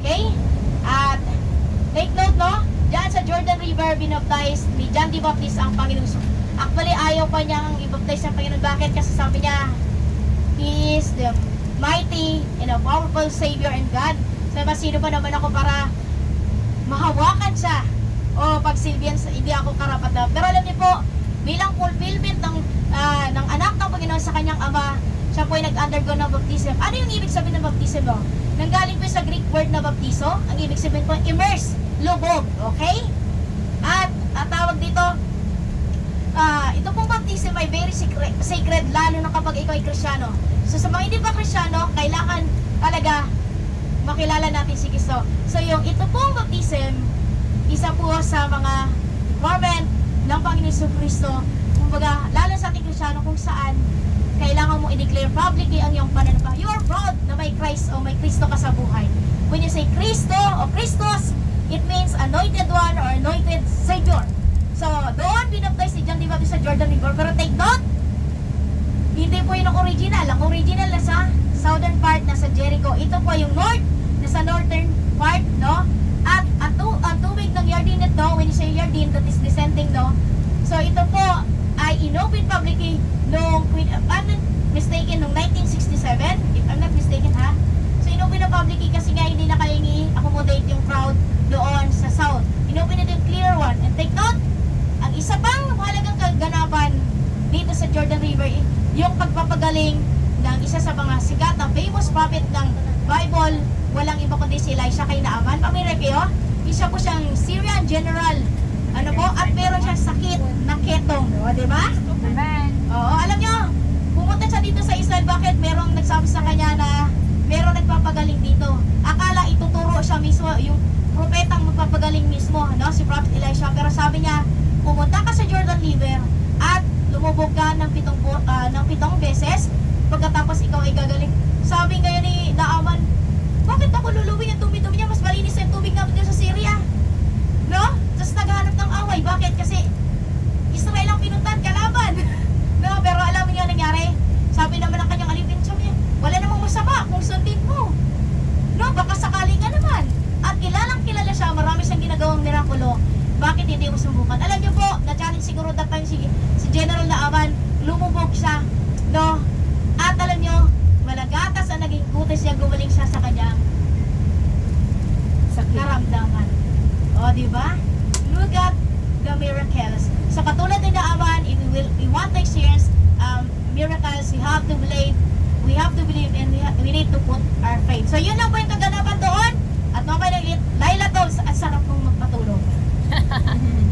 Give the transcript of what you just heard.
Okay? At take note, no? Diyan sa Jordan River, binaptize ni John the Baptist ang Panginoon. Actually, ayaw pa niyang i-baptize ang Panginoon. Bakit? Kasi sabi niya, He is the mighty and a powerful Savior and God. So, sino ba naman ako para mahawakan siya o pagsilbihan sa hindi ako karapat na. Pero alam niyo po, bilang fulfillment ng anak ng Panginoon sa kanyang ama, siya po ay nag-undergo ng baptism. Ano yung ibig sabihin ng baptism mo? Nanggaling po sa Greek word na baptizo. Ang ibig sabihin po, immerse, lubog. Okay? At tawag dito, ito pong baptism ay very sacred, lalo na kapag ikaw ay Kristiyano. So sa mga hindi pa Kristiyano, kailangan talaga makilala natin si Kristo. So yung ito pong baptism, isa po sa mga requirement ng Panginoon Kristo, kumbaga, lalo sa ating Kristiyano kung saan kailangan mo i-declare publicly ang iyong pananampalataya. You are proud na may Christ o may Kristo ka sa buhay. When you say Kristo o Christos, it means anointed one or anointed Savior. So, doon binaptize si John the Baptist sa Jordan River. Pero take note, hindi po yun ang original. Ang original na sa southern part, na sa Jericho. Ito po yung north, na sa northern part, no? At ang tubig ng Yarden nito, when you say Yarden, that is descending, no? So, ito po ay inopen publicly noong, I'm not mistaken, noong 1967, if I'm not mistaken, ha? So, inopen na publicly kasi nga hindi na kayang i-accommodate yung crowd doon sa south. Inopen na yung clear one. And take note, ang isa pang mahalagang kaganapan dito sa Jordan River, yung pagpapagaling ng isa sa mga sikat na famous prophet ng Bible, walang iba kundi si Elisha kay Naaman. Pamiray kayo, isa po siyang Syrian general, ano po, at meron siyang sakit na ketong, o, diba? Amen. Oo, alam nyo, pumunta siya dito sa Israel, bakit? Merong nagsabi sa kanya na merong nagpapagaling dito. Akala ituturo siya mismo, yung propetang magpapagaling mismo, no? Si Prophet Elisha. Pero sabi niya, pumunta ka sa Jordan River at lumubog ka ng 7 beses, pagkatapos ikaw ay gagaling. Sabi ngayon ni Naaman, bakit ako luluwin yung tubig niya? Mas malinis yung tubig namin dito sa Syria. No? Tapos naghahanap ng away. Bakit? Kasi Israel ang pinuntahan, kalaban. No? Pero alam mo niyo nangyari? Sabi naman ng kanyang alipin, sabi niya, wala namang masama kung sundin mo. No? Baka sakali nga naman. At kilalang kilala siya, marami siyang ginagawang mirakulo. Bakit hindi mo subukan? Alam niyo po, na-challenge siguro that time si General Naaman, lumubog siya